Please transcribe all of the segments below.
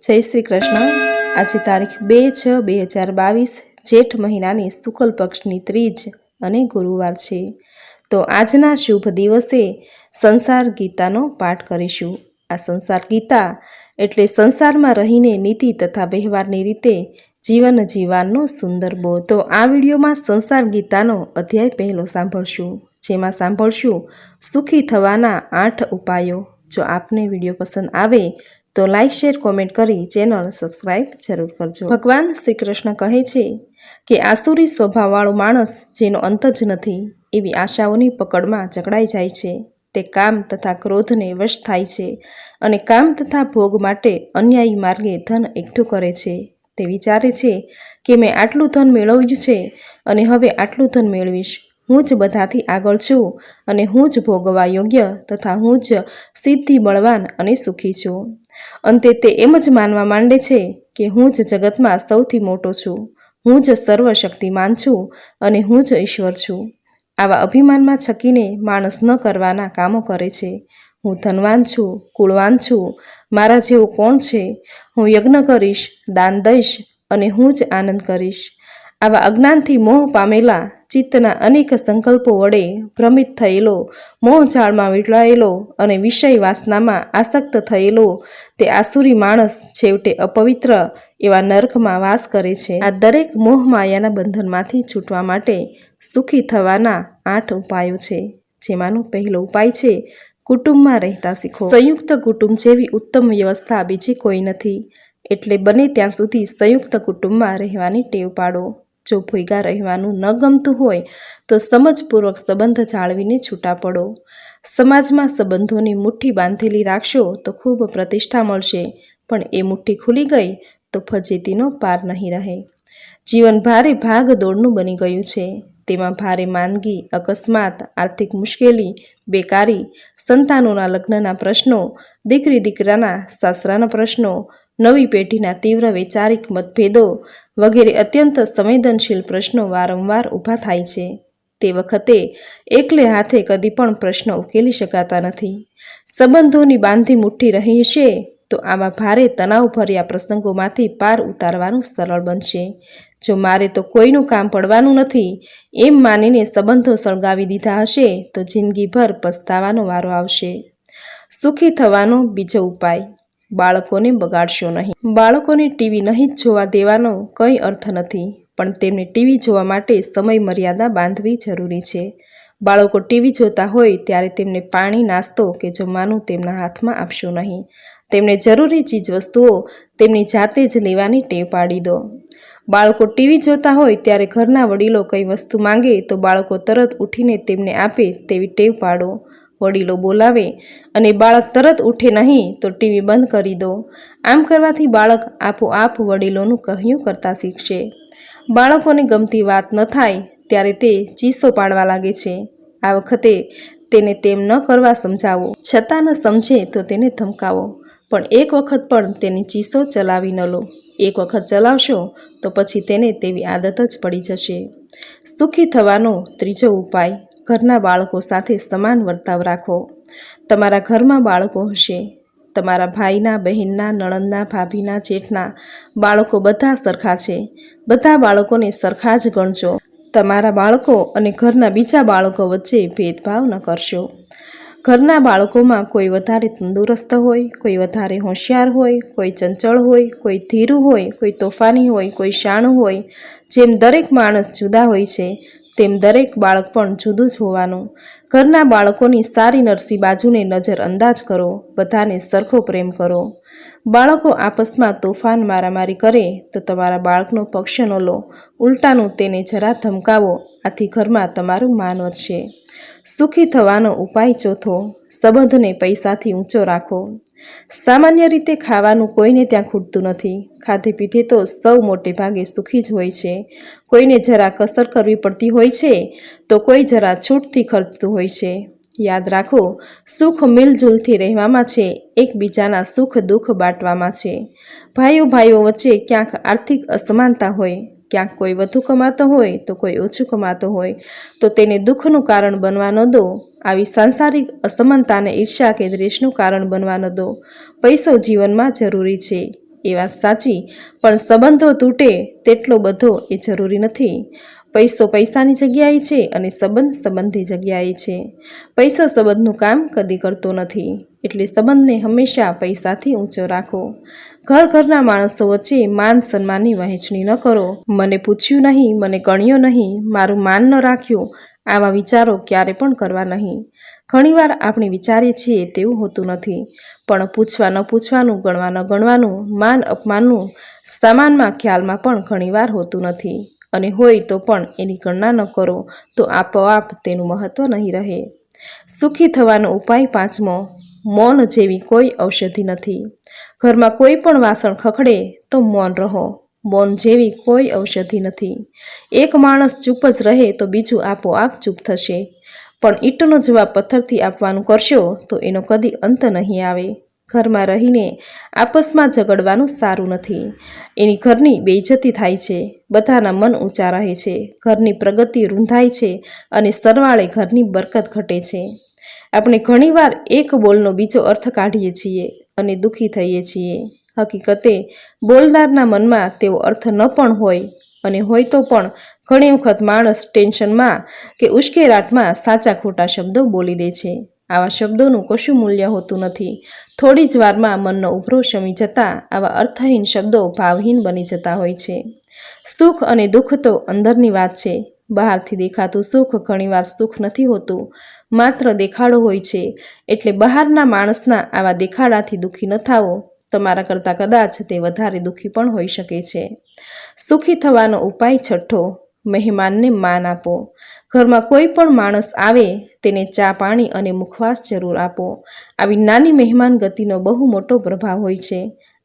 જય શ્રી કૃષ્ણ। આજે તારીખ 2/6/2022 જેઠ મહિનાની શુક્લ પક્ષની ત્રીજ અને ગુરુવાર છે। તો આજના શુભ દિવસે સંસાર ગીતાનો પાઠ કરીશું। આ સંસાર ગીતા એટલે સંસારમાં રહીને નીતિ તથા વ્યવહારની રીતે જીવન જીવવાનો સુંદર બોધ। તો આ વિડીયોમાં સંસાર ગીતાનો અધ્યાય પહેલો સાંભળશું, જેમાં સાંભળશું સુખી થવાના 8 ઉપાયો। જો આપને વિડીયો પસંદ આવે તો લાઈક શેર કોમેન્ટ કરી ચેનલ સબસ્ક્રાઈબ જરૂર કરજો। ભગવાન શ્રી કૃષ્ણ કહે છે કે આસુરી સ્વભાવવાળો માણસ જેનો અંત જ નથી એવી આશાઓની પકડમાં જકડાઈ જાય છે। તે કામ તથા ક્રોધને વશ થાય છે અને કામ તથા ભોગ માટે અન્યાયી માર્ગે ધન એકઠું કરે છે। તે વિચારે છે કે મેં આટલું ધન મેળવ્યું છે અને હવે આટલું ધન મેળવીશ, હું જ બધાથી આગળ છું અને હું જ ભોગવા યોગ્ય તથા હું જ સિદ્ધિ બળવાન અને સુખી છું। અંતે તે એમ જ માનવા માંડે છે કે હું જ જગતમાં સૌથી મોટો છું, હું જ સર્વશક્તિમાન છું અને હું જ ઈશ્વર છું। આવા અભિમાનમાં છકીને માણસ ન કરવાના કામો કરે છે। હું ધનવાન છું, કુળવાન છું, મારા જેવું કોણ છે, હું યજ્ઞ કરીશ, દાન દઈશ અને હું જ આનંદ કરીશ। આવા અજ્ઞાનથી મોહ પામેલા ચિત્તના અનેક સંકલ્પો વડે ભ્રમિત થયેલો, મોહજાળમાં વીંટળાયેલો અને વિષય વાસનામાં આસક્ત થયેલો તે આસુરી માણસ છેવટે અપવિત્ર એવા નરકમાં વાસ કરે છે। આ દરેક મોહ માયાના બંધનમાંથી છૂટવા માટે સુખી થવાના 8 ઉપાયો છે, જેમાંનો પહેલો ઉપાય છે કુટુંબમાં રહેતા શીખો। સંયુક્ત કુટુંબ જેવી ઉત્તમ વ્યવસ્થા બીજી કોઈ નથી, એટલે બને ત્યાં સુધી સંયુક્ત કુટુંબમાં રહેવાની ટેવ પાડો। જો ભેગા રહેવાનું ન ગમતું હોય તો સમજપૂર્વક સંબંધ જાળવીને છૂટા પડો। સમાજમાં સંબંધોની મુઠ્ઠી બાંધેલી રાખશો તો ખૂબ પ્રતિષ્ઠા મળશે, પણ એ મુઠ્ઠી ખુલી ગઈ તો ફજેતીનો પાર નહીં રહે। જીવન ભારે ભાગ દોડનું બની ગયું છે, તેમાં ભારે માંદગી, અકસ્માત, આર્થિક મુશ્કેલી, બેકારી, સંતાનોના લગ્નના પ્રશ્નો, દીકરી દીકરાના સાસરાના પ્રશ્નો, નવી પેઢીના તીવ્ર વૈચારિક મતભેદો વગેરે અત્યંત સંવેદનશીલ પ્રશ્નો વારંવાર ઊભા થાય છે। તે વખતે એકલે હાથે કદી પણ પ્રશ્ન ઉકેલી શકાતા નથી। સંબંધોની બાંધી મુઠ્ઠી રહી છે તો આવા ભારે તણાવભર્યા પ્રસંગોમાંથી પાર ઉતારવાનું સરળ બનશે। જો મારે તો કોઈનું કામ પડવાનું નથી એમ માનીને સંબંધો સળગાવી દીધા હશે તો જિંદગીભર પસ્તાવાનો વારો આવશે। સુખી થવાનો બીજો ઉપાય, બાળકોને બગાડશો નહીં। બાળકોને ટીવી નહીં જ જોવા દેવાનો કંઈ અર્થ નથી, પણ તેમને ટીવી જોવા માટે સમય મર્યાદા બાંધવી જરૂરી છે। બાળકો ટીવી જોતા હોય ત્યારે તેમને પાણી, નાસ્તો કે જમવાનું તેમના હાથમાં આપશો નહીં। તેમને જરૂરી ચીજવસ્તુઓ તેમની જાતે જ લેવાની ટેવ પાડી દો। બાળકો ટીવી જોતા હોય ત્યારે ઘરના વડીલો કઈ વસ્તુ માંગે તો બાળકો તરત ઉઠીને તેમને આપે તેવી ટેવ પાડો। વડીલો બોલાવે અને બાળક તરત ઉઠે નહીં તો ટીવી બંધ કરી દો। આમ કરવાથી બાળક આપોઆપ વડીલોનું કહ્યું કરતા શીખશે। બાળકોને ગમતી વાત ન થાય ત્યારે તે ચીસો પાડવા લાગે છે। આ વખતે તેને તેમ ન કરવા સમજાવો, છતાં ન સમજે તો તેને ધમકાવો, પણ એક વખત પણ તેની ચીસો ચલાવી ન લો। એક વખત ચલાવશો તો પછી તેને તેવી આદત જ પડી જશે। સુખી થવાનો ત્રીજો ઉપાય, ઘરના બાળકો સાથે સમાન વર્તાવ રાખો। તમારા ઘરમાં બાળકો હશે, તમારા ભાઈના, બહેનના, નણંદના, ભાભીના, જેઠના બાળકો બધા સરખા છે। બધા બાળકોને સરખા જ ગણજો। તમારા બાળકો અને ઘરના બીજા બાળકો વચ્ચે ભેદભાવ ન કરશો। ઘરના બાળકોમાં કોઈ વધારે તંદુરસ્ત હોય, કોઈ વધારે હોશિયાર હોય, કોઈ ચંચળ હોય, કોઈ ધીરું હોય, કોઈ તોફાની હોય, કોઈ શાણું હોય। જેમ દરેક માણસ જુદા હોય છે તેમ દરેક બાળક પણ જુદું જ હોવાનું। ઘરના બાળકોની સારી નરસી બાજુને નજર અંદાજ કરો, બધાને સરખો પ્રેમ કરો। બાળકો આપસમાં તોફાન મારામારી કરે તો તમારા બાળકનો પક્ષ ન લો, ઉલટાનું તેને જરા ધમકાવો, આથી ઘરમાં તમારું માન વધશે। સુખી થવાનો ઉપાય ચોથો, સંબંધને પૈસાથી ઊંચો રાખો। સામાન્ય રીતે ખાવાનું કોઈને ત્યાં ખૂટતું નથી, ખાધે પીધે તો સૌ મોટે ભાગે સુખી જ હોય છે। કોઈને જરા કસર કરવી પડતી હોય છે તો કોઈ જરા છૂટથી ખર્ચતું હોય છે। યાદ રાખો, સુખ મિલજુલથી રહેવામાં છે, એકબીજાના સુખ દુઃખ બાંટવામાં છે। ભાઈઓ ભાઈઓ વચ્ચે ક્યાંક આર્થિક અસમાનતા હોય, ક્યાંક કોઈ વધુ કમાતો હોય તો કોઈ ઓછું કમાતો હોય, તો તેને દુઃખનું કારણ બનવા ન દો। આવી સાંસારિક અસમાનતાને ઈર્ષ્યા કે દ્વેષનું કારણ બનવા ન દો। પૈસો જીવનમાં જરૂરી છે, એ વાત સાચી, પણ સંબંધો તૂટે તેટલો બધો એ જરૂરી નથી. પૈસો પૈસાની જગ્યાએ છે અને સંબંધ સંબંધની જગ્યાએ છે. પૈસો સંબંધનું કામ કદી કરતો નથી, એટલે સંબંધને હંમેશા પૈસાથી ઊંચો રાખો. ઘરના માણસો વચ્ચે માન સન્માનની વહેંચણી ન કરો. મને પૂછ્યું નહીં, મને ગણ્યો નહીં, મારું માન ન રાખ્યું, આવા વિચારો ક્યારે પણ કરવા નહીં. ઘણીવાર આપણે વિચારીએ છીએ તેવું હોતું નથી, પણ પૂછવા ન પૂછવાનું, ગણવા ન ગણવાનું, માન અપમાનનું સામાનમાં ખ્યાલમાં પણ ઘણીવાર હોતું નથી, અને હોય તો પણ એની ગણના ન કરો તો આપોઆપ તેનું મહત્વ નહીં રહે. સુખી થવાનો ઉપાય 5મો, મૌન જેવી કોઈ ઔષધિ નથી. ઘરમાં કોઈ પણ વાસણ ખખડે તો મૌન રહો. મૌન જેવી કોઈ ઔષધિ નથી. એક માણસ ચૂપ જ રહે તો બીજું આપોઆપ ચૂપ થશે, પણ ઈંટનો જવાબ પથ્થરથી આપવાનું કરશો તો એનો કદી અંત નહીં આવે. ઘરમાં રહીને આપસમાં ઝઘડવાનું સારું નથી. એની ઘરની બેઇજ્જતી થાય છે, બધાના મન ઊંચા રહે છે, ઘરની પ્રગતિ રૂંધાય છે અને સરવાળે ઘરની બરકત ઘટે છે. આપણે ઘણીવાર એક બોલનો બીજો અર્થ કાઢીએ છીએ અને દુઃખી થઈએ છીએ. હકીકતે બોલનારના મનમાં તેવો અર્થ ન પણ હોય, અને હોય તો પણ ઘણી વખત માણસ ટેન્શનમાં કે ઉશ્કેરાટમાં સાચા ખોટા શબ્દો બોલી દે છે. આવા શબ્દોનું કશું મૂલ્ય હોતું નથી. થોડી જ વારમાં મનનો ઉભરો શમી જતાં આવા અર્થહીન શબ્દો ભાવહીન બની જતા હોય છે. સુખ અને દુઃખ તો અંદરની વાત છે. બહારથી દેખાતું સુખ ઘણીવાર સુખ નથી હોતું, માત્ર દેખાડો હોય છે. એટલે બહારના માણસના આવા દેખાડાથી દુઃખી ન થાવો. તમારા કરતાં કદાચ તે વધારે દુઃખી પણ હોઈ શકે છે. સુખી થવાનો ઉપાય 6, મહેમાનને માન આપો. ઘરમાં કોઈ પણ માણસ આવે તેને ચા પાણી અને મુખવાસ જરૂર આપો. આવી નાની મહેમાન ગતિનો બહુ મોટો પ્રભાવ હોય છે.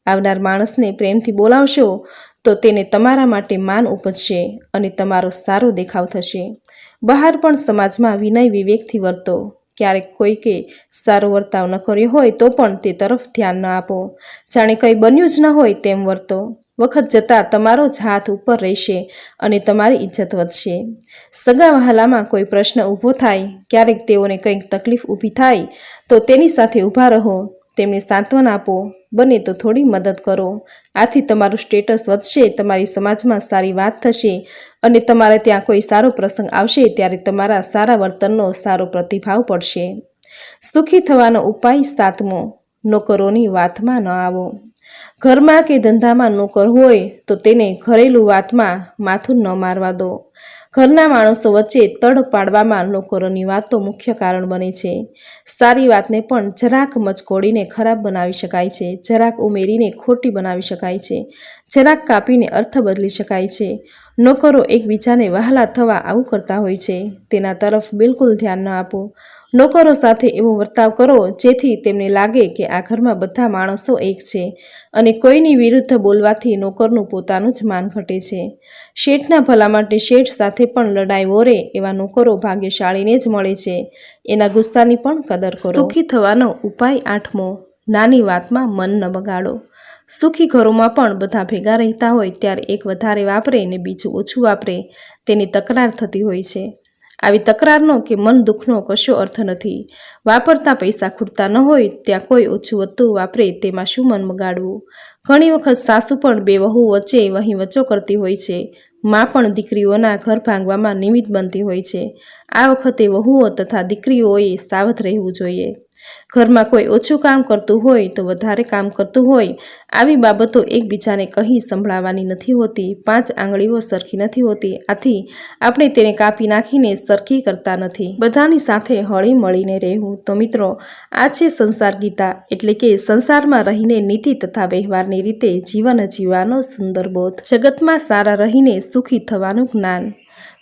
આવનાર માણસને પ્રેમથી બોલાવશો તો તેને તમારા માટે માન ઉપજશે અને તમારો સારો દેખાવ થશે. બહાર પણ સમાજમાં વિનય વિવેકથી વર્તો. ક્યારેક કોઈકે સારો વર્તાવ ન કર્યો હોય તો પણ તે તરફ ધ્યાન ન આપો. જાણે કંઈ બન્યું જ ન હોય તેમ વર્તો. વખત જતાં તમારો જ હાથ ઉપર રહેશે અને તમારી ઇજ્જત વધશે. સગા વહાલામાં કોઈ પ્રશ્ન ઊભો થાય, ક્યારેક તેઓને કંઈક તકલીફ ઊભી થાય તો તેની સાથે ઊભા રહો, તેમને સાંત્વન આપો, બને તો થોડી મદદ કરો. આથી તમારું સ્ટેટસ વધશે, તમારી સમાજમાં સારી વાત થશે અને તમારે ત્યાં કોઈ સારો પ્રસંગ આવશે ત્યારે તમારા સારા વર્તનનો સારો પ્રતિભાવ પડશે. સુખી થવાનો ઉપાય 7મો, નોકરોની વાતમાં ન આવો. ઘરમાં કે ધંધામાં નોકર હોય તો તેને ઘરેલું વાતમાં માથું ન મારવા દો. ઘરના માણસો વચ્ચે તડ પાડવામાં નોકરોની વાતો મુખ્ય કારણ બને છે. સારી વાતને પણ જરાક મચકોડીને ખરાબ બનાવી શકાય છે, જરાક ઉમેરીને ખોટી બનાવી શકાય છે, જરાક કાપીને અર્થ બદલી શકાય છે. નોકરો એકબીજાને વહાલા થવા આવું કરતા હોય છે, તેના તરફ બિલકુલ ધ્યાન ન આપો. નોકરો સાથે એવો વર્તાવ કરો જેથી તેમને લાગે કે આ ઘરમાં બધા માણસો એક છે અને કોઈની વિરુદ્ધ બોલવાથી નોકરનું પોતાનું જ માન ઘટે છે. શેઠના ભલા માટે શેઠ સાથે પણ લડાઈ વોરે એવા નોકરો ભાગ્યશાળીને જ મળે છે. એના ગુસ્સાની પણ કદર કરો. સુખી થવાનો ઉપાય 8મો, નાની વાતમાં મન ન બગાડો. સુખી ઘરોમાં પણ બધા ભેગા રહેતા હોય ત્યારે એક વધારે વાપરે ને બીજું ઓછું વાપરે તેની તકરાર થતી હોય છે. આવી તકરારનો કે મન દુઃખનો કશો અર્થ નથી. વાપરતા પૈસા ખૂટતા ન હોય ત્યાં કોઈ ઓછું વધતું વાપરે તેમાં શું મન બગાડવું. ઘણી વખત સાસુ પણ બે વહુ વચ્ચે વહી વચ્ચો કરતી હોય છે. માં પણ દીકરીઓના ઘર ભાંગવામાં નિમિત્ત બનતી હોય છે. આ વખતે વહુઓ તથા દીકરીઓએ સાવધ રહેવું જોઈએ. ઘરમાં કોઈ ઓછું કામ કરતું હોય તો વધારે કામ કરતું હોય, આવી બાબતો એકબીજાને કહી સંભળાવવાની નથી હોતી. 5 આંગળીઓ સરખી નથી હોતી, આથી આપણે તેને કાપી નાખીને સરખી કરતા નથી. બધાની સાથે હળી મળીને રહેવું. તો મિત્રો, આ છે સંસાર ગીતા, એટલે કે સંસારમાં રહીને નીતિ તથા વ્યવહારની રીતે જીવન જીવવાનો સુંદર બોધ. જગતમાં સારા રહીને સુખી થવાનું જ્ઞાન.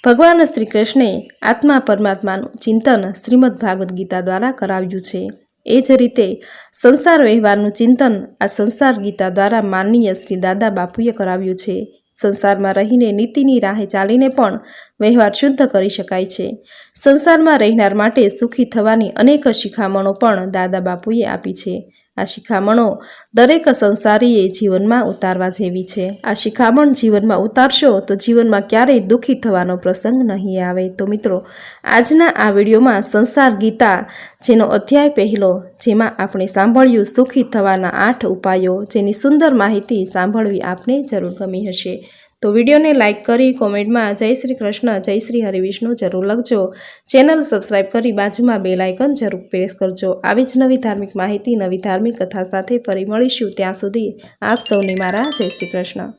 ભગવાન શ્રી કૃષ્ણે આત્મા પરમાત્માનું ચિંતન શ્રીમદ ભાગવદ્ ગીતા દ્વારા કરાવ્યું છે. એ જ રીતે સંસાર વ્યવહારનું ચિંતન આ સંસાર ગીતા દ્વારા માનનીય શ્રી દાદા બાપુએ કરાવ્યું છે. સંસારમાં રહીને નીતિની રાહે ચાલીને પણ વ્યવહાર શુદ્ધ કરી શકાય છે. સંસારમાં રહેનાર માટે સુખી થવાની અનેક શિખામણો પણ દાદા બાપુએ આપી છે. આ શિખામણો દરેક સંસારીએ જીવનમાં ઉતારવા જેવી છે. આ શિખામણ જીવનમાં ઉતારશો તો જીવનમાં ક્યારેય દુઃખી થવાનો પ્રસંગ નહીં આવે. તો મિત્રો, આજના આ વિડીયોમાં સંસાર ગીતા જેનો અધ્યાય પહેલો, જેમાં આપણે સાંભળ્યું સુખી થવાના 8 ઉપાયો, જેની સુંદર માહિતી સાંભળવી આપને જરૂર ગમી હશે. તો વિડીયોને લાઇક કરી કોમેન્ટમાં જય શ્રી કૃષ્ણ, જય શ્રી હરિવિષ્ણુ જરૂર લખજો. ચેનલ સબસ્ક્રાઈબ કરી બાજુમાં બેલ આઇકન જરૂર પ્રેસ કરજો. આવી જ નવી ધાર્મિક માહિતી, નવી ધાર્મિક કથા સાથે ફરી મળીશું. ત્યાં સુધી આપ સૌને મારા જય શ્રી કૃષ્ણ.